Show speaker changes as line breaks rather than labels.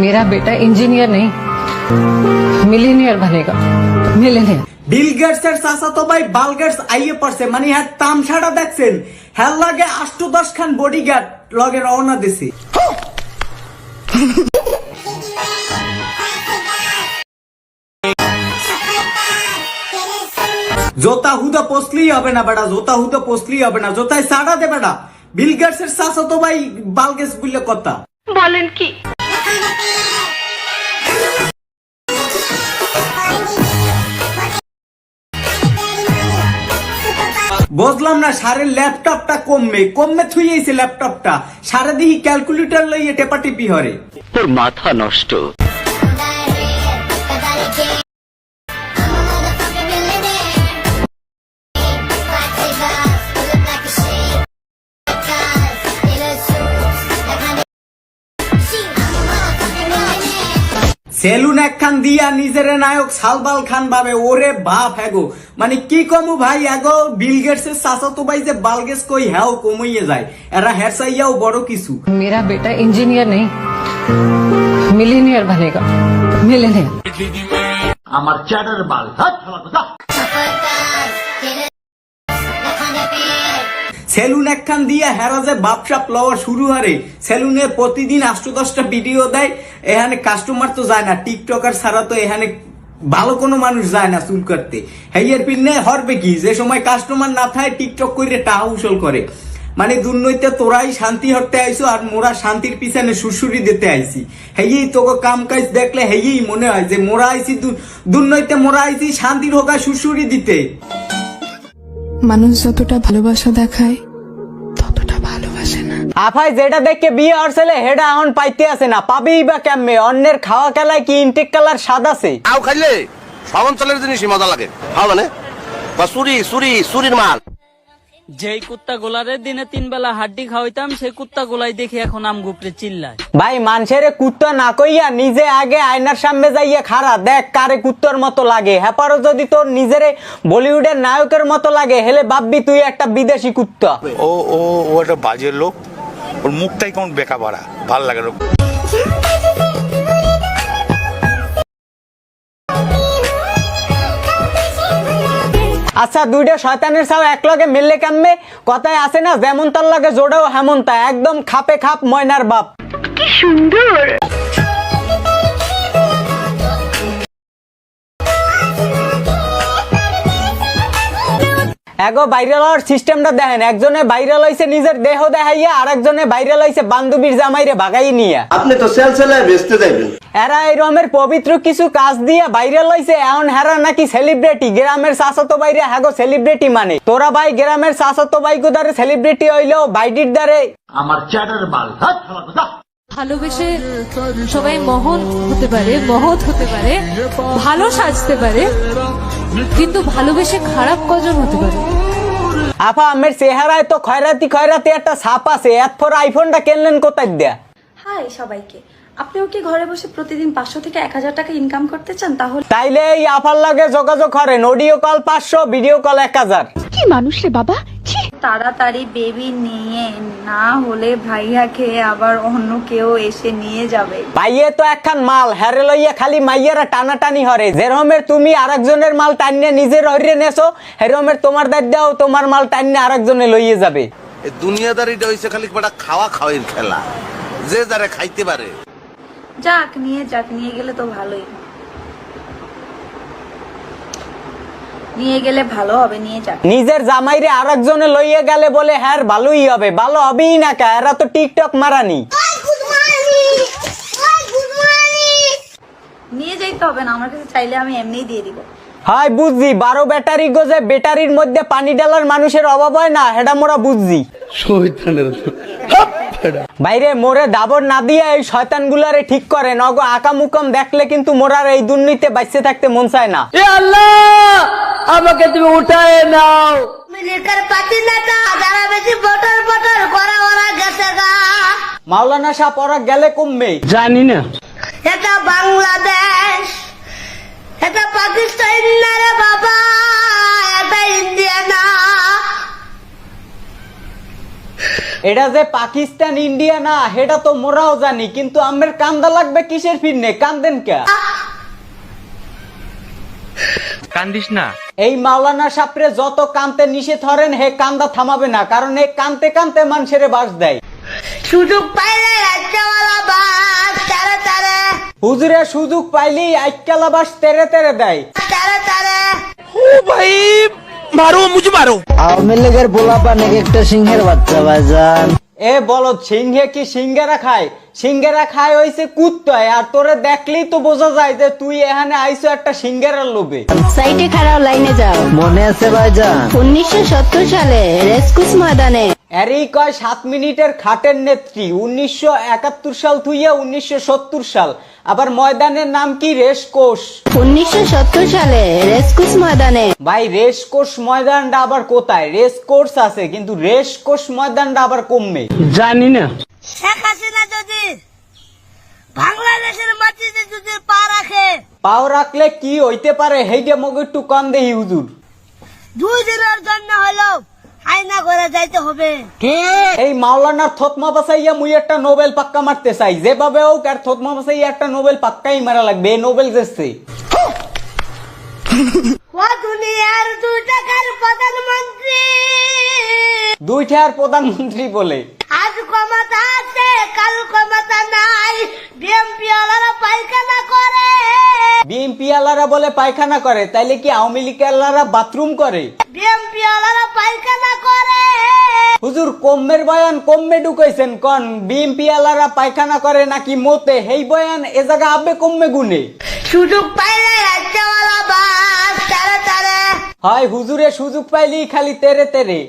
मेरा बेटा इंजीनियर नहीं मिलीनियर बनेगा। मिलीनियर
বিল গেটসের চাচাতো ভাই বাল গেটস আইয়ে পড়ছে, মানে হ্যাঁ তামসাটা দেখছেন, হ্যাঁ লাগে 8-10 খান বডিগার্ড লগে রওনা দিছে। জোতা হুদা পোস্টলি হবে না বেটা, জোতা হুদা পোস্টলি হবে না, জোতায় সাড়া দে বেটা। বিল গেটসের চাচাতো ভাই বাল গেটস বললে কথা
বলেন কি?
বুঝলাম না, সারের ল্যাপটপটা কমে থুইয়েছে ল্যাপটপটা, সারে দিহি ক্যালকুলেটর লইয়ে টেপাটিপি হরে।
তোর মাথা নষ্ট।
সেলুন একখান দিয়া নিজের নায়ক সালবাল খান ভাবে, ওরে বাপ হ্যাগো, মানে কি কমু ভাই এগো বিল গেটসের চাচাতো ভাই যে বালগেস কই হ্যাও কমইয়ে যায়, এরা হেরসাইয়াও বড় কিছু।
मेरा बेटा इंजीनियर नहीं मिलीनियर बनेगा। मिलीनियर
আমার চ্যাটার বাল
সেলুন একখান দিয়া হেরা যে বাপসাপ লওয়া শুরু হারে, সেলুনে প্রতিদিন 8-10টা ভিডিও দেয়, এখানে কাস্টমার তো যায় না, টিকটকার ছাড়া তো এখানে ভালো কোনো মানুষ যায় না চুল করতে। হেইয়ের পিনে হরবে কি, যে সময় কাস্টমার না থাকে টিকটক করে টাকা উসল করে, মানে দুর্নৈতে তোরাই শান্তি হতে আইসো আর মোরা শান্তির পিছনে সুরসুরি দিতে আইছি। হেই তোকে কাম কাজ দেখলে হেই মনে হয় যে মোরা আইছি দুর্নৈতে, মোরা আইছি শান্তির হোকা সুরসুরি দিতে।
মানুষ যতটা ভালোবাসা দেখায় ততটা ভালোবাসে না।
আফাই যেটা দেখে বিয়ে হরছেলে হেডা এখন পাইতে আছে না, পাবেই বা কেমনে? অন্যের খাওয়া খেলায় কি ইনটেক কালার স্বাদ আছে?
আও খাইলে সব অঞ্চলের জিনিসই মজা লাগে, খাও মানে বা সুরির মাল।
যেই কুত্তা গোলারের দিনে 3 বেলা হাড্ডি খাওয়াইতাম, সেই কুত্তা গোলাই দেখে এখন আম গুপড়ে চিল্লায়।
ভাই মানুষের কুত্তা না কইয়া নিজে আগে আয়নার সামনে যাইয়া খাড়া দেখ কারে কুত্তার মতো লাগে। হ্যাপারও যদি তোর নিজের বলিউডের নায়কের মতো লাগে, হেলে ভাববি তুই একটা বিদেশি কুত্তা।
ও ও ও একটা বাজে লোক, ওর মুখটাই কেমন বেকা বাড়া, ভাল লাগে না।
আচ্ছা দুইটা শয়তানের ছাও এক লগে মিললে কেমনে? কথায় আছে না, যেমন তার লাগে জোড়াও হেমন তা, একদম খাপে খাপ ময়নার বাপ।
কি সুন্দর।
এগো ভাইরাল হওয়ার সিস্টেমটা দেখেন, একজনে ভাইরাল হইছে নিজের দেহ দেখাইয়া, আর একজনে ভাইরাল হইছে বান্ধবীর জামাইরে ভাগাই নিয়া।
আপনি তো সেলসেলায় বেচতে যাইবেন।
এরা এরমের পবিত্র কিছু কাজ দিয়ে ভাইরাল হইছে, এখন হেরা নাকি সেলিব্রিটি। গ্রামের চাচাতো ভাইরে হ্যাগো সেলিব্রিটি মানে। তোরা ভাই গ্রামের চাচাতো ভাই গুদারে সেলিব্রিটি হইলেও বাইডির দ্বারে
আমার চ্যাটার বাল
ভালোবেসে সবাই মহৎ হতে পারে, মহৎ হতে পারে, ভালো সাজতে পারে, কিন্তু ভালোবেসে খারাপ কজন হতে পারে?
আফা আমের চেহারায় তো খয়রাতি খয়রাতি একটা ছাপ আছে। এরপর আইফোনটা কিনলেন কোথায় দেয়া?
হাই সবাইকে, আপনিও কি ঘরে বসে প্রতিদিন 500 থেকে 1000 টাকা ইনকাম করতে চান?
তাইলে এই আফার লাগে যোগাযোগ করেন, অডিও কল 500, ভিডিও কল 1000।
কি মানুষ রে বাবা।
তাড়াতাড়ি বেবি নিয়ে না হলে ভাইয়া খেয়ে আবার অন্য কেউ এসে নিয়ে যাবে।
ভাইয়ে তো একখান মাল, হেরে লইয়া খালি মাইয়ারা টানাটানি হরে। যেরকমের তুমি আরেকজনের মাল টানিয়ে নিজের হরিয়ে নেছো, হেরমের তোমার দাদাও তোমার মাল টানিয়ে আরেকজনে লইয়ে যাবে।
এই দুনিয়াদারিটা হইছে খালি একটা খাওয়ার খেলা, যে যারা খাইতে পারে।
যাক নিয়ে গেলে তো ভালোই, নিয়ে গেলে ভালো হবে, নিয়ে যাক।
নিজের জামাইরে আরেকজনে লইয়ে গেলে বলে হ্যাঁ ভালোই হবে, ভালো হবেই না কা, এরা তো টিকটক মারানি।
নিয়ে যাইতে হবে না, আমার কাছে চাইলে আমি এমনিই দিয়ে দিব।
হাই বুঝছি, 12 ব্যাটারি গোজে ব্যাটারির মধ্যে পানি ডালার মানুষের অভাব হয় না, হেডা মোরা বুঝছি। বাইরে মোরে দাবর না দিয়ে এই শয়তান গুলারে ঠিক করে নগো। আকামুকাম দেখলে কিন্তু মোরার এই দুর্নীতিতে বাইসে থাকতে মন চায় না।
এ আল্লাহ, আমাকে তুমি উঠায় নাও।
মাওলানা সাহেব ওরা গেলে কমবে
জানি না।
এটা বাংলাদেশ, এটা পাকিস্তান না রে বাবা, এটা ইন্ডিয়া না।
এটা যে পাকিস্তান ইন্ডিয়া না সেটা তো মোরাও জানি, কিন্তু আমের কান্দা লাগবে কিসের ফিরনে? কান্দেন কে?
কান্দিস না।
এই মাওলানা সাপরে যত কানতে নিষেধ ধরেন হে কান্দা থামাবে না, কারণ এই কানতে কানতে মানুষের বাস দেয়।
সুযোগ পাইলে রাজ্যওয়ালা বাস তারে তারে
হুজুরে সুযোগ পাইলেই আইকালা বাস তেরে তেরে দেয়।
তারে তারে
আওয়ামী লীগের পোলাপান একটা সিংহের বাচ্চা ভাইজান। এ বলো সিংহে কি সিংহেরা খায়? সিংহেরা খায় হইছে কুত্তায়, আর তোরে দেখলেই তো বোঝা যায় যে তুই এখানে আইছো একটা সিংহেরার লোভে।
সাইটে খারাপ লাইনে যাও।
মনে আছে ভাইজান
1970 সালে রেসকোর্স ময়দানে
এরই কয় 7 মিনিটের খাটের নেত্রী। 1971 সাল থুইয়া 1970 সাল, আবার ময়দানের নাম কি? রেসকোর্স।
1970 সালে রেসকোর্স ময়দানে।
ভাই রেসকোর্স ময়দানটা আবার কোথায়? রেসকোর্স আছে কিন্তু রেসকোর্স ময়দানটা আবার কমবে।
জানি না।
শেখ হাসিনা যদি বাংলাদেশের মাটিতে যদি পা রাখে,
পাও রাখলে কি হইতে পারে হেইটা মগে একটু কম দেই হুজুর।
2 দিনের জন্য হলো আয়না করে যাইতে হবে।
এই মাওলানার থতমা বাসাইয়া মুই একটা নোবেল পাক্কা মারতে চাই, যেভাবে হোক আর থতমা বাসাইয়া একটা নোবেল পাক্কাই মারা লাগবে। এই নোবেল জেসছে
ও দুনিয়ার 2 টাকার প্রধানমন্ত্রী,
2 টাকার প্রধানমন্ত্রী বলে।
আজ ক্ষমতা আছে কাল ক্ষমতা নাই, বিএমপি ওয়ালারা পায়খানা করে।
বিএনপি আলারা বলে পায়খানা করে, তাইলে কি আওয়ামী লীগ আলারা বাথরুম করে?
বিএমপি ওয়ালারা পায়খানা করে।
হুজুর কম্মের বয়ান কম্মে ঢুকাইছেন কোন? বিএনপি আলারা পায়খানা করে নাকি মতে? হেই বয়ান এ জায়গা আবে কম্মে গুনে।
সুযোগ পাইলে রাজ্যওয়ালা বাস তারে তারে
হয় হুজুরে সুযোগ পাইলি খালি তেরে তেরে।